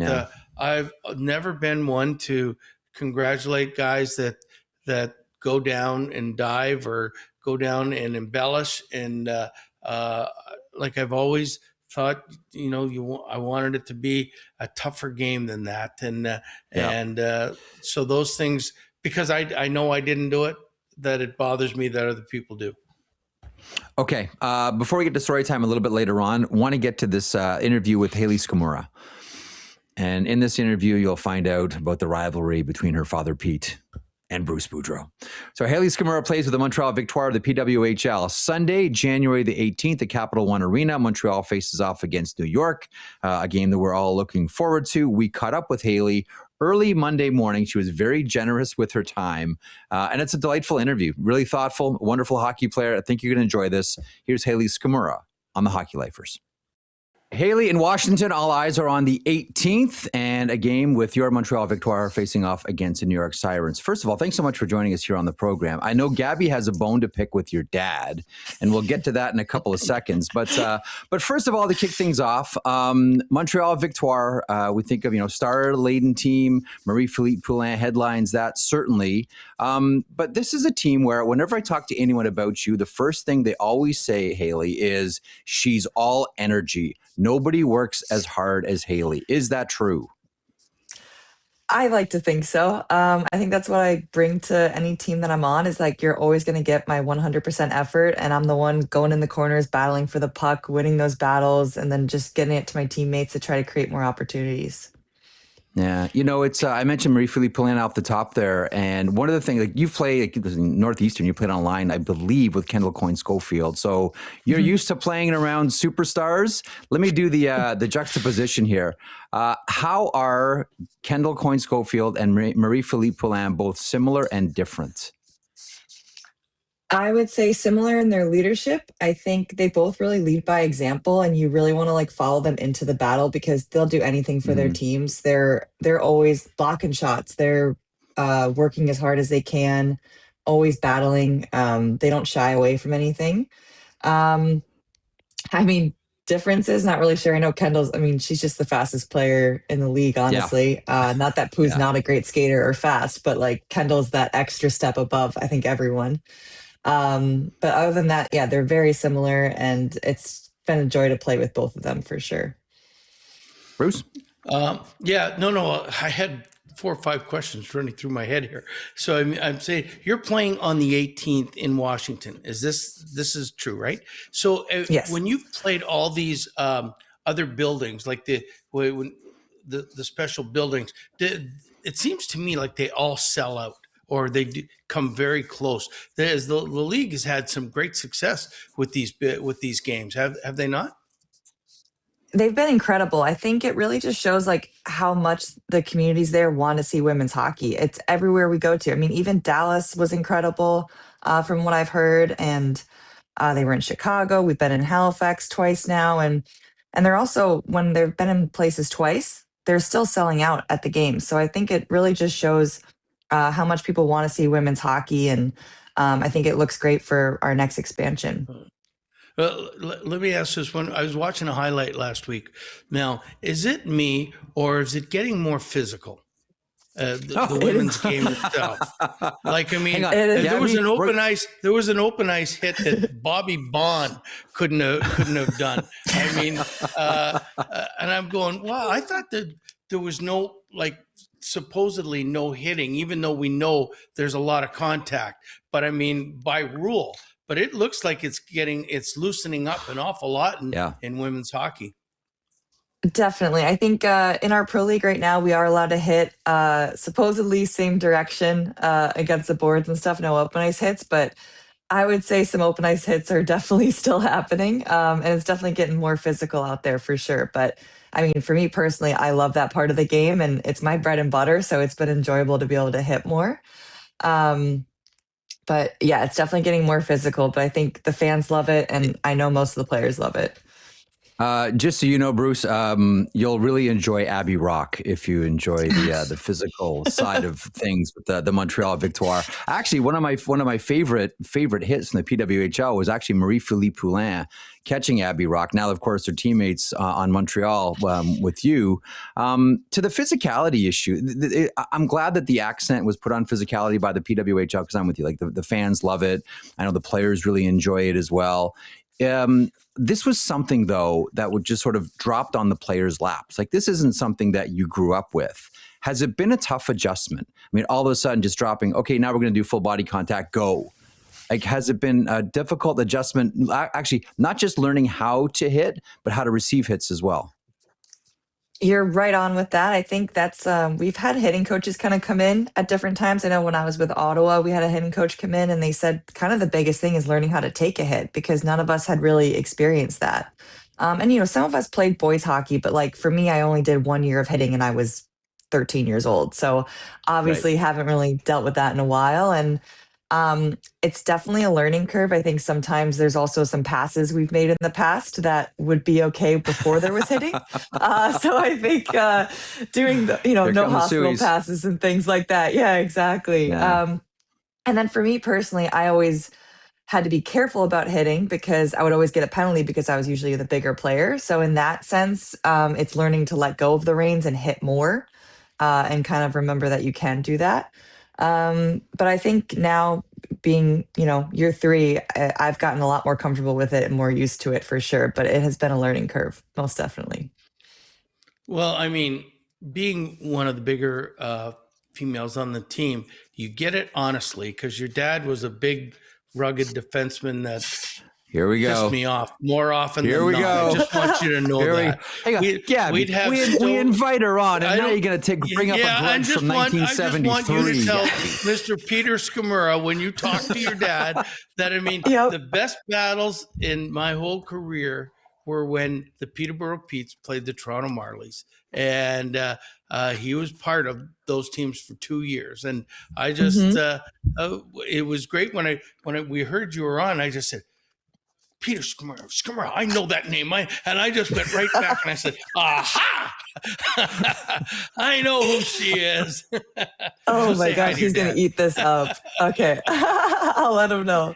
S2: I've never been one to congratulate guys that go down and dive or go down and embellish. And like I've always thought, I wanted it to be a tougher game than that. And so those things, because I know I didn't do it, that it bothers me that other people do.
S1: Okay. Before we get to story time a little bit later on, want to get to this interview with Hayley Scamurra. And in this interview, you'll find out about the rivalry between her father, Pete, and Bruce Boudreau. So Hayley Scamurra plays with the Montreal Victoire of the PWHL. Sunday, January the 18th at Capital One Arena. Montreal faces off against New York, a game that we're all looking forward to. We caught up with Hayley early Monday morning. She was very generous with her time. And it's a delightful interview. Really thoughtful, wonderful hockey player. I think you're going to enjoy this. Here's Hayley Scamurra on the Hockey Lifers. Hayley, in Washington, all eyes are on the 18th and a game with your Montreal Victoire facing off against the New York Sirens. First of all, thanks so much for joining us here on the program. I know Gabby has a bone to pick with your dad, and we'll get to that in a couple of seconds. But first of all, to kick things off, Montreal Victoire, we think of, star-laden team, Marie-Philippe Poulin headlines that, certainly. But this is a team where whenever I talk to anyone about you, the first thing they always say, Hayley, is she's all energy. Nobody works as hard as Hayley. Is that true?
S3: I like to think so. I think that's what I bring to any team that I'm on is like, you're always going to get my 100% effort. And I'm the one going in the corners, battling for the puck, winning those battles, and then just getting it to my teammates to try to create more opportunities.
S1: Yeah, it's I mentioned Marie-Philippe Poulin off the top there, and one of the things, like you've played Northeastern, you played online, I believe, with Kendall Coyne Schofield, so you're used to playing around superstars. Let me do the juxtaposition here. How are Kendall Coyne Schofield and Marie-Philippe Poulin both similar and different?
S3: I would say similar in their leadership. I think they both really lead by example, and you really want to follow them into the battle because they'll do anything for their teams. They're always blocking shots. They're working as hard as they can, always battling. They don't shy away from anything. Differences, not really sure. I know Kendall's, she's just the fastest player in the league, honestly. Yeah. Not that Poo's not a great skater or fast, but Kendall's that extra step above, I think, everyone. But other than that, yeah, they're very similar, and it's been a joy to play with both of them for sure.
S1: Bruce?
S2: I had 4 or 5 questions running through my head here. So I'm saying you're playing on the 18th in Washington. This is true, right? So
S3: yes.
S2: When you've played all these other buildings, like the special buildings, it seems to me like they all sell out, or they come very close. The league has had some great success with these games. Have they not?
S3: They've been incredible. I think it really just shows how much the communities there want to see women's hockey. It's everywhere we go to. Even Dallas was incredible from what I've heard, and they were in Chicago. We've been in Halifax twice now, and they're also, when they've been in places twice, they're still selling out at the games. So I think it really just shows how much people want to see women's hockey, and I think it looks great for our next expansion.
S2: Well, let me ask this one. I was watching a highlight last week. Now, is it me, or is it getting more physical? The women's game itself. There was an open ice. There was an open ice hit that Bobby Bond couldn't have done. And I'm going, wow. I thought that there was no supposedly no hitting, even though we know there's a lot of contact. But by rule. But it looks like it's loosening up an awful lot in women's hockey.
S3: Definitely. I think in our pro league right now, we are allowed to hit supposedly same direction against the boards and stuff, no open ice hits. But I would say some open ice hits are definitely still happening. And it's definitely getting more physical out there for sure. But for me personally, I love that part of the game, and it's my bread and butter. So it's been enjoyable to be able to hit more. But yeah, it's definitely getting more physical, but I think the fans love it, and I know most of the players love it.
S1: Just so you know, Bruce, you'll really enjoy Abbey Rock if you enjoy the physical side of things with the Montreal Victoire. Actually, one of my favorite hits in the PWHL was actually Marie-Philippe Poulin catching Abbey Rock. Now, of course, they're teammates on Montreal with you. To the physicality issue, I'm glad that the accent was put on physicality by the PWHL because I'm with you. Like the fans love it. I know the players really enjoy it as well. This was something, though, that would just sort of dropped on the players' laps. Like, this isn't something that you grew up with. Has it been a tough adjustment? I mean, all of a sudden just dropping, okay, now we're going to do full body contact, go. Like, has it been a difficult adjustment? Actually, not just learning how to hit, but how to receive hits as well.
S3: You're right on with that. I think that's we've had hitting coaches kind of come in at different times. I know when I was with Ottawa, we had a hitting coach come in and they said kind of the biggest thing is learning how to take a hit because none of us had really experienced that. And you know, some of us played boys hockey, but like for me, I only did 1 year of hitting and I was 13 years old. So obviously haven't really dealt with that in a while. And it's definitely a learning curve. I think sometimes there's also some passes we've made in the past that would be okay before there was hitting. So I think doing the, you know, no hospital passes and things like that. Yeah, exactly. Yeah. And then for me personally, I always had to be careful about hitting because I would always get a penalty because I was usually the bigger player. So in that sense, it's learning to let go of the reins and hit more and kind of remember that you can do that. But I think now being, you know, year 3, I've gotten a lot more comfortable with it and more used to it for sure. But it has been a learning curve, most definitely.
S2: Well, I mean, being one of the bigger females on the team, you get it honestly because your dad was a big, rugged defenseman that
S1: here we go.
S2: Pissed me off more often
S1: Here
S2: than
S1: we
S2: not.
S1: go.
S2: I just want you to know that.
S1: We invite her on, and now you're going to bring up a grudge from 1973.
S2: I just want you to tell Mr. Peter Scamurra when you talk to your dad that, I mean, the best battles in my whole career were when the Peterborough Petes played the Toronto Marlies. And he was part of those teams for 2 years. And I just, it was great when we heard you were on, I just said, Peter Scamurra, I know that name. And I just went right back and I said, aha! I know who she is.
S3: Oh my gosh, he's going to eat this up. Okay. I'll let him know.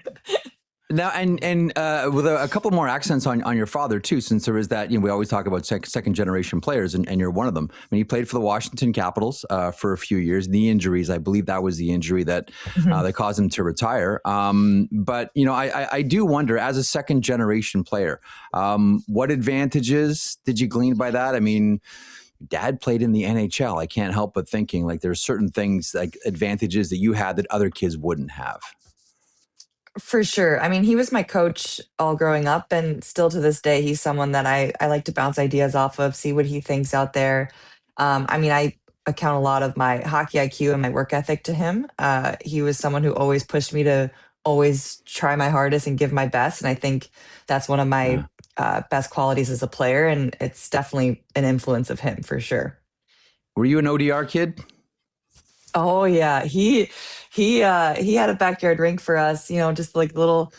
S1: Now, and with a couple more accents on your father too, since there is that, you know, we always talk about second generation players, and you're one of them. I mean, he played for the Washington Capitals for a few years. Knee injuries, I believe that was the injury that that caused him to retire. But you know, I do wonder, as a second generation player, what advantages did you glean by that? I mean, Dad played in the NHL. I can't help but thinking like there's certain things, like advantages that you had that other kids wouldn't have.
S3: For sure. I mean, he was my coach all growing up, and still to this day, he's someone that I like to bounce ideas off of, see what he thinks out there. I mean, I account a lot of my hockey IQ and my work ethic to him. He was someone who always pushed me to always try my hardest and give my best. And I think that's one of my best qualities as a player. And it's definitely an influence of him for sure.
S1: Were you an ODR kid?
S3: Oh yeah, he had a backyard rink for us, you know, just like little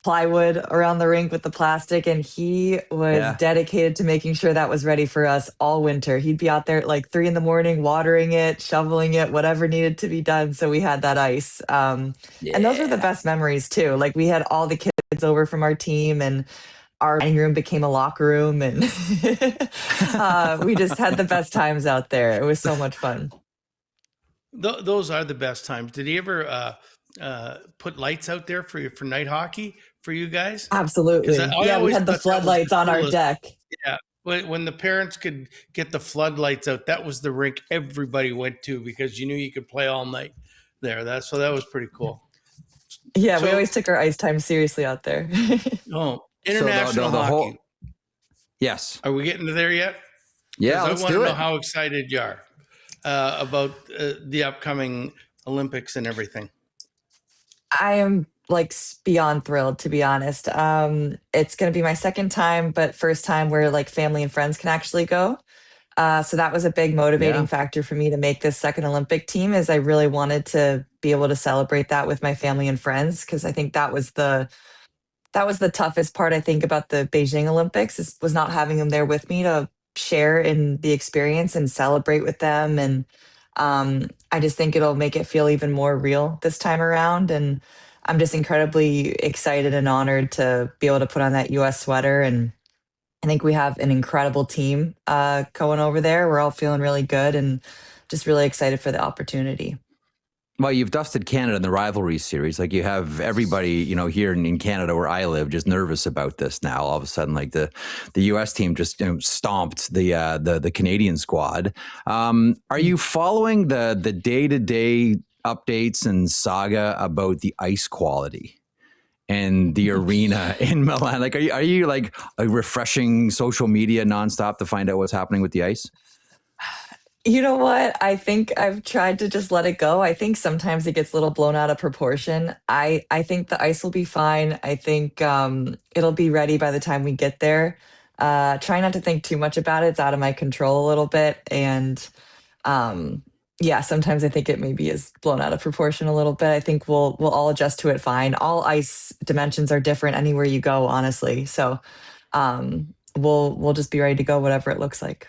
S3: plywood around the rink with the plastic, and he was dedicated to making sure that was ready for us all winter. He'd be out there at like 3 a.m, watering it, shoveling it, whatever needed to be done. So we had that ice, and those were the best memories too. Like we had all the kids over from our team, and our dining room became a locker room, and we just had the best times out there. It was so much fun.
S2: Those are the best times. Did he ever put lights out there for night hockey for you guys?
S3: Absolutely. Yeah, we had the floodlights on our deck.
S2: Yeah. When the parents could get the floodlights out, that was the rink everybody went to because you knew you could play all night there. So that was pretty cool.
S3: Yeah, we always took our ice time seriously out there.
S2: International hockey.
S1: Yes.
S2: Are we getting to there yet?
S1: Yeah, let's do it.
S2: I want to know how excited you are about the upcoming Olympics and everything.
S3: I am like beyond thrilled, to be honest. It's going to be my second time, but first time where like family and friends can actually go. So that was a big motivating factor for me to make this second Olympic team, is I really wanted to be able to celebrate that with my family and friends, because I think that was the that was the toughest part, I think, about the Beijing Olympics was not having them there with me to share in the experience and celebrate with them. And I just think it'll make it feel even more real this time around. And I'm just incredibly excited and honored to be able to put on that US sweater. And I think we have an incredible team going over there. We're all feeling really good and just really excited for the opportunity.
S1: Well, you've dusted Canada in the rivalry series. Like you have everybody, here in Canada where I live, just nervous about this now. All of a sudden, like the U.S. team just stomped the Canadian squad. Are you following the day-to-day updates and saga about the ice quality and the arena in Milan? Like, are you like refreshing social media nonstop to find out what's happening with the ice?
S3: You know what? I think I've tried to just let it go. I think sometimes it gets a little blown out of proportion. I think the ice will be fine. I think it'll be ready by the time we get there. Try not to think too much about it. It's out of my control a little bit. And yeah, sometimes I think it maybe is blown out of proportion a little bit. I think we'll all adjust to it fine. All ice dimensions are different anywhere you go, honestly. So we'll just be ready to go, whatever it looks like.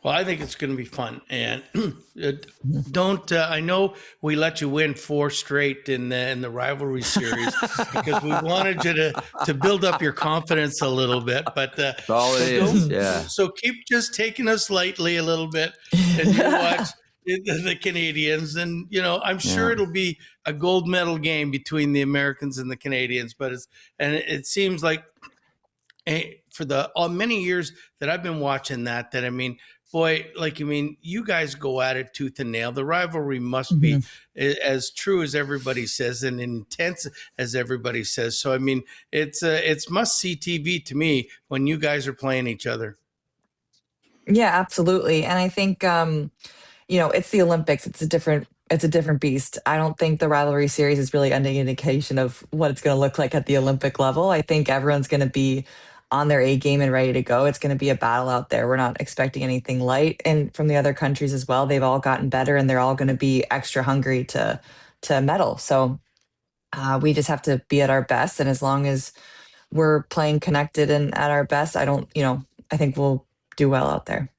S2: Well, I think it's going to be fun, and don't. I know we let you win 4 straight in the rivalry series because we wanted you to build up your confidence a little bit. But
S1: all it is, yeah.
S2: So keep just taking us lightly a little bit, and you watch the Canadians, and I'm sure it'll be a gold medal game between the Americans and the Canadians. But it seems like for the many years that I've been watching that I mean. Boy, you guys go at it tooth and nail. The rivalry must be as true as everybody says and intense as everybody says. So, I mean, it's must-see TV to me when you guys are playing each other.
S3: Yeah, absolutely. And I think, it's the Olympics. It's a different beast. I don't think the rivalry series is really any indication of what it's going to look like at the Olympic level. I think everyone's going to be on their A game and ready to go. It's going to be a battle out there. We're not expecting anything light. And from the other countries as well, they've all gotten better and they're all going to be extra hungry to medal. So we just have to be at our best. And as long as we're playing connected and at our best, I think we'll do well out there.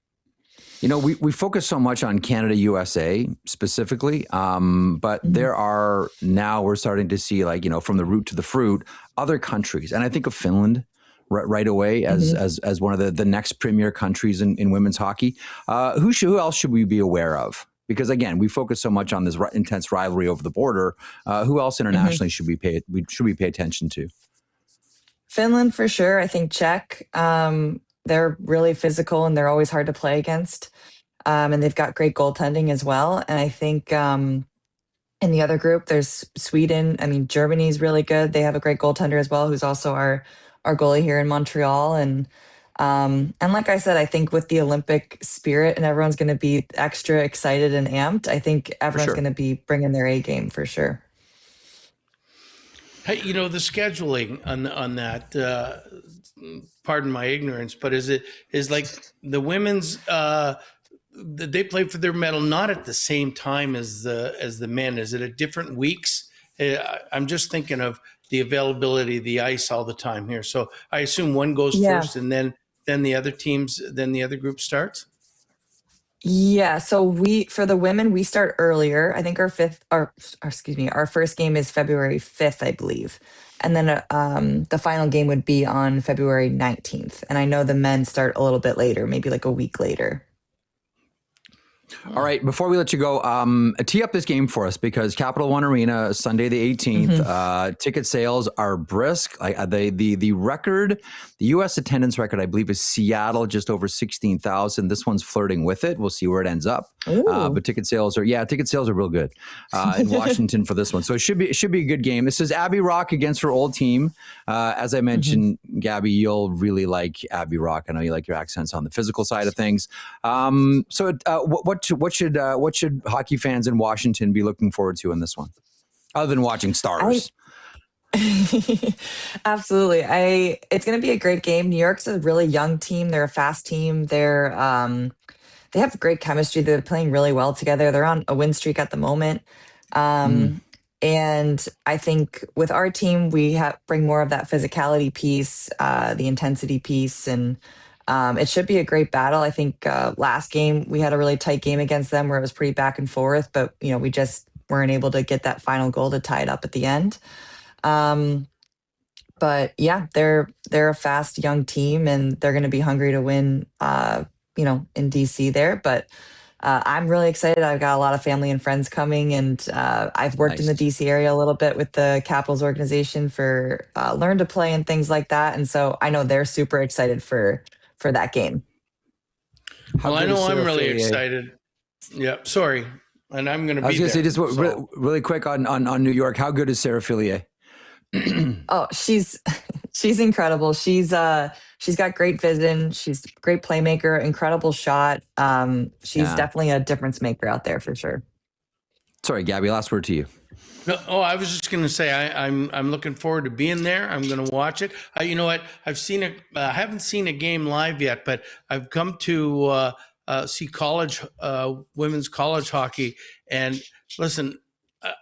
S1: We focus so much on Canada, USA specifically, but there are now we're starting to see from the root to the fruit, other countries. And I think of Finland right away as one of the next premier countries in women's hockey. Who else should we be aware of? Because again, we focus so much on this intense rivalry over the border. Who else internationally should we pay attention to?
S3: Finland for sure. I think Czech. They're really physical and they're always hard to play against. And they've got great goaltending as well. And I think in the other group, there's Sweden. I mean, Germany's really good. They have a great goaltender as well, who's also our goalie here in Montreal. And like I said, I think with the Olympic spirit and everyone's going to be extra excited and amped, I think everyone's going to be bringing their A game for sure.
S2: Hey, the scheduling on that, pardon my ignorance, but is like the women's, they play for their medal not at the same time as the men. Is it at different weeks? I'm just thinking of the availability of the ice all the time here. So I assume one goes first and then the other group starts.
S3: Yeah. So for the women, we start earlier. I think our first game is February 5th, I believe. And then the final game would be on February 19th. And I know the men start a little bit later, maybe like a week later.
S1: All right, before we let you go, tee up this game for us because Capital One Arena, Sunday the 18th, ticket sales are brisk. The record, the U.S. attendance record, I believe, is Seattle, just over 16,000. This one's flirting with it. We'll see where it ends up. But ticket sales are real good in Washington for this one. So it should be a good game. This is Abby Rock against her old team. As I mentioned, Gabby, you'll really like Abby Rock. I know you like your accents on the physical side of things. What should hockey fans in Washington be looking forward to in this one, other than watching Stars?
S3: Absolutely. It's going to be a great game. New York's a really young team. They're a fast team. They have great chemistry. They're playing really well together. They're on a win streak at the moment. And I think with our team, we bring more of that physicality piece, the intensity piece, and it should be a great battle. I think last game we had a really tight game against them where it was pretty back and forth, but we just weren't able to get that final goal to tie it up at the end. But yeah, they're a fast young team, and they're going to be hungry to win. In DC there, but. I'm really excited. I've got a lot of family and friends coming, and I've worked in the DC area a little bit with the Capitals organization for Learn to Play and things like that. And so I know they're super excited for that game.
S2: Well, I know I'm really excited. Yeah, sorry. And I'm going to be there.
S1: I was going to say, just really quick on New York, how good is Sarah Fillier?
S3: Oh, she's incredible. She's got great vision. She's a great playmaker, incredible shot. She's definitely a difference maker out there for sure. Sorry,
S1: Gabby, last word to you.
S2: No, I was just going to say I'm looking forward to being there. I'm going to watch it. You know what? I've seen it. I haven't seen a game live yet, but I've come to see women's college hockey. And listen,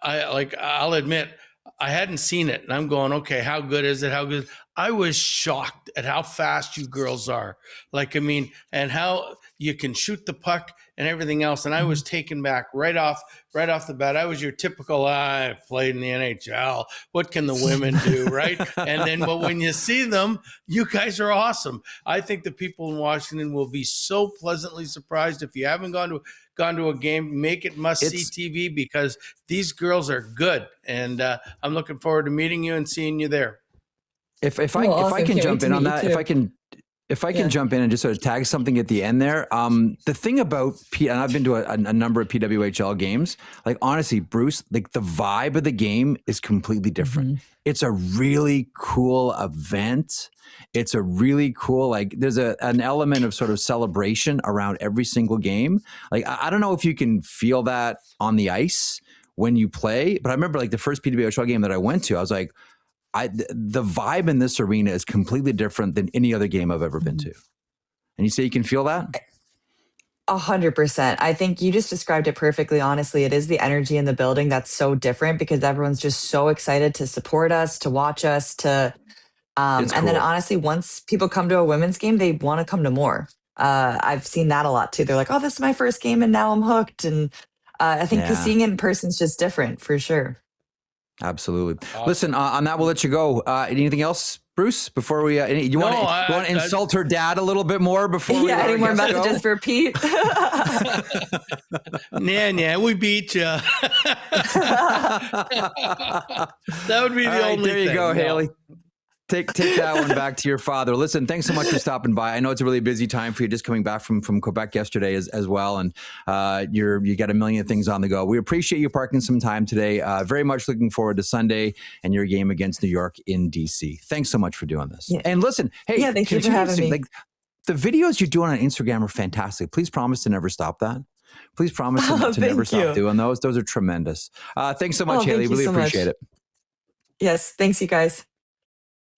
S2: I'll admit, I hadn't seen it, and I'm going, okay, how good is it? How good? I was shocked at how fast you girls are. And how you can shoot the puck and everything else. And I was taken back right off the bat. I was your typical, I played in the NHL. What can the women do, right? But when you see them, you guys are awesome. I think the people in Washington will be so pleasantly surprised. If you haven't gone to a game, make it must-see TV, because these girls are good. And I'm looking forward to meeting you and seeing you there.
S1: If I can jump in on that, if I can jump in and just sort of tag something at the end there. The thing about and I've been to a number of PWHL games, honestly, Bruce, the vibe of the game is completely different. Mm-hmm. It's a really cool event. It's a really cool, there's an element of sort of celebration around every single game. I don't know if you can feel that on the ice when you play, but I remember the first PWHL game that I went to, I was like, the vibe in this arena is completely different than any other game I've ever been to. And you say you can feel that?
S3: 100%. I think you just described it perfectly. Honestly, it is the energy in the building that's so different, because everyone's just so excited to support us, to watch us, to and then honestly, once people come to a women's game, they want to come to more. I've seen that a lot too. They're like, oh, this is my first game and now I'm hooked. And I think seeing it in person is just different for sure.
S1: Absolutely. Awesome. Listen, on that, we'll let you go. Anything else, Bruce, before we, you want to insult her dad a little bit more before we
S3: any more messages for Pete?
S2: Nah, we beat you. That would be the only thing.
S1: There you go, Hayley. Take that one back to your father. Listen, thanks so much for stopping by. I know it's a really busy time for you, just coming back from Quebec yesterday as well, and you got a million things on the go. We appreciate you parking some time today. Very much looking forward to Sunday and your game against New York in DC. Thanks so much for doing this. Yeah. And listen, hey,
S3: thank you for having me.
S1: The videos you're doing on Instagram are fantastic. Please promise to never stop that. Please promise to never stop doing those. Those are tremendous. Thanks so much, Hayley. Really appreciate it.
S3: Yes, thanks, you guys.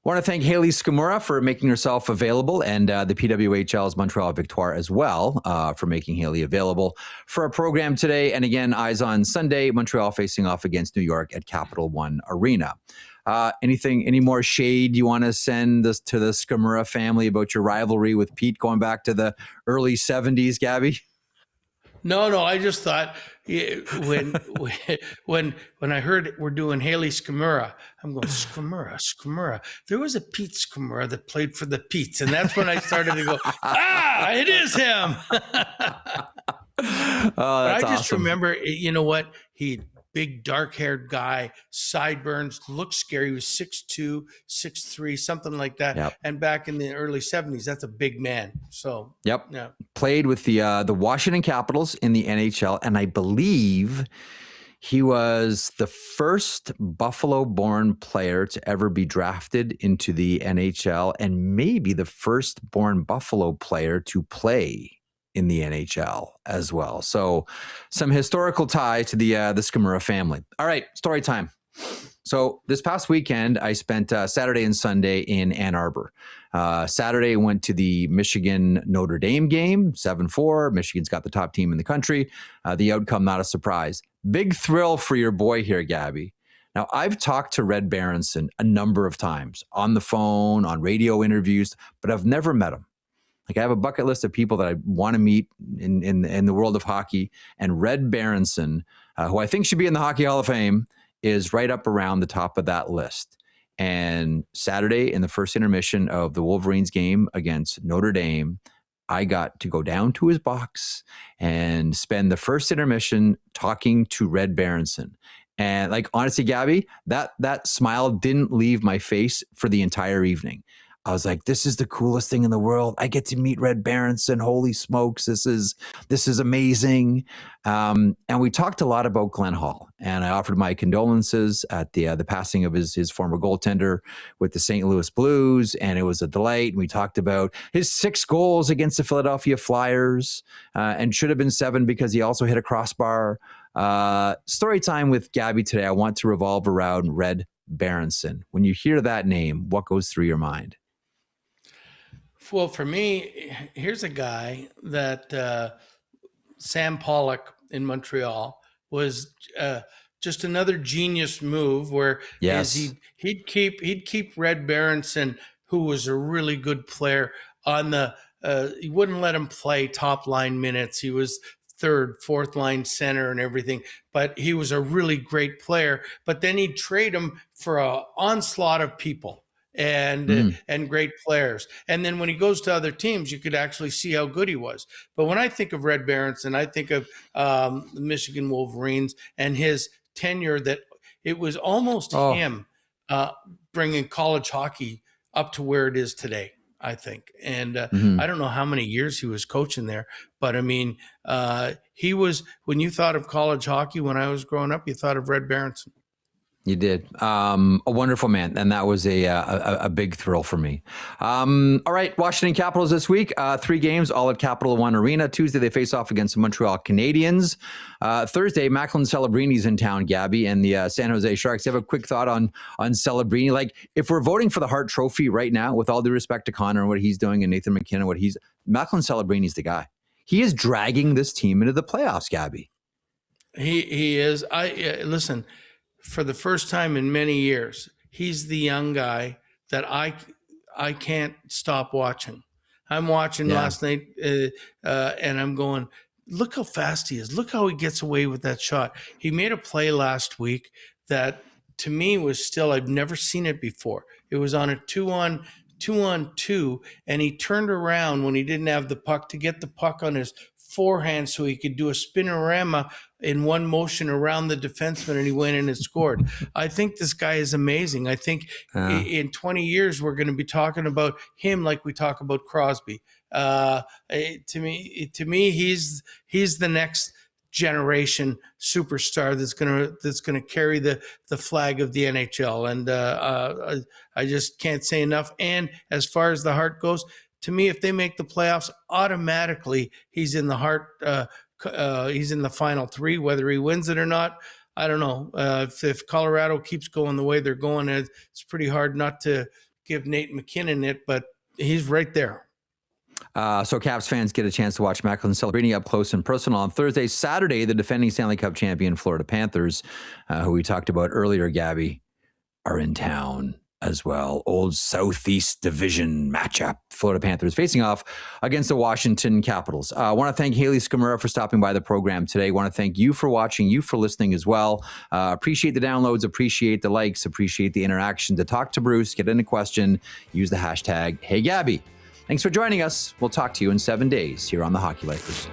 S1: I want to thank Hayley Scamurra for making herself available, and the PWHL's Montreal Victoire as well for making Hayley available for our program today. And again, eyes on Sunday, Montreal facing off against New York at Capital One Arena. Any more shade you want to send to the Scamurra family about your rivalry with Pete going back to the early 70s, Gabby?
S2: No, I just thought when I heard we're doing Hayley Scamurra, I'm going, Scamurra. There was a Pete Scamurra that played for the Petes, and that's when I started to go, it is him. I just remember, you know what? Big dark-haired guy, sideburns, looked scary. He was 6'2", 6'3", something like that. Yep. And back in the early 70s, that's a big man. So
S1: yep. Played with the Washington Capitals in the NHL, and I believe he was the first Buffalo-born player to ever be drafted into the NHL, and maybe the first-born Buffalo player to play in the NHL as well. So some historical tie to the Scamurra family. All right, story time. So this past weekend, I spent Saturday and Sunday in Ann Arbor. Saturday, I went to the Michigan-Notre Dame game, 7-4. Michigan's got the top team in the country. The outcome, not a surprise. Big thrill for your boy here, Gabby. Now, I've talked to Red Berenson a number of times on the phone, on radio interviews, but I've never met him. Like, I have a bucket list of people that I want to meet in the world of hockey, and Red Berenson, who I think should be in the Hockey Hall of Fame, is right up around the top of that list. And Saturday, in the first intermission of the Wolverines game against Notre Dame, I got to go down to his box and spend the first intermission talking to Red Berenson. And like, honestly, Gabby, that smile didn't leave my face for the entire evening. I was like, this is the coolest thing in the world. I get to meet Red Berenson. Holy smokes, this is amazing. And we talked a lot about Glenn Hall, and I offered my condolences at the passing of his former goaltender with the St. Louis Blues, and it was a delight. And we talked about his 6 goals against the Philadelphia Flyers, and should have been 7 because he also hit a crossbar. Story time with Gabby today. I want to revolve around Red Berenson. When you hear that name, what goes through your mind?
S2: Well, for me, here's a guy that Sam Pollock in Montreal was just another genius move where he'd keep Red Berenson, who was a really good player, on the he wouldn't let him play top line minutes. He was third, fourth line center and everything, but he was a really great player. But then he'd trade him for an onslaught of people and great players. And then when he goes to other teams, you could actually see how good he was. But when I think of Red Berenson, I think of the Michigan Wolverines and his tenure, that it was almost him bringing college hockey up to where it is today, I think. And I don't know how many years he was coaching there, but I mean, he was, when you thought of college hockey when I was growing up, you thought of Red Berenson.
S1: You did. A wonderful man. And that was a big thrill for me. All right. Washington Capitals this week. 3 games, all at Capital One Arena. Tuesday, they face off against the Montreal Canadiens. Thursday, Macklin Celebrini's in town, Gabby, and the San Jose Sharks. You have a quick thought on Celebrini? Like, if we're voting for the Hart Trophy right now, with all due respect to Connor and what he's doing, and Nathan McKinnon, Macklin Celebrini's the guy. He is dragging this team into the playoffs, Gabby.
S2: He is. Listen, for the first time in many years, he's the young guy that I can't stop watching. I'm watching last night, and I'm going, look how fast he is. Look how he gets away with that shot. He made a play last week that, to me, was still, I've never seen it before. It was on a 2-on-2, and he turned around when he didn't have the puck to get the puck on his forehand so he could do a spinorama in one motion around the defenseman, and he went in and scored. I think this guy is amazing. I think in 20 years, we're going to be talking about him like we talk about Crosby. To me, he's the next generation superstar that's gonna carry the flag of the NHL, and I just can't say enough. And as far as the Hart goes, to me, if they make the playoffs, automatically he's in the Hart. He's in the final 3, whether he wins it or not. I don't know. If Colorado keeps going the way they're going, it's pretty hard not to give Nate McKinnon it, but he's right there.
S1: So Caps fans get a chance to watch Macklin Celebrini up close and personal on Thursday. Saturday, the defending Stanley Cup champion Florida Panthers, who we talked about earlier, Gabby, are in town as well. Old Southeast Division matchup. Florida Panthers facing off against the Washington Capitals. I want to thank Hayley Scamurra for stopping by the program today. I want to thank you for watching, you for listening as well. Appreciate the downloads, appreciate the likes, appreciate the interaction. To talk to Bruce, get in a question, use the hashtag HeyGabby. Thanks for joining us. We'll talk to you in 7 days here on The Hockey Lifers.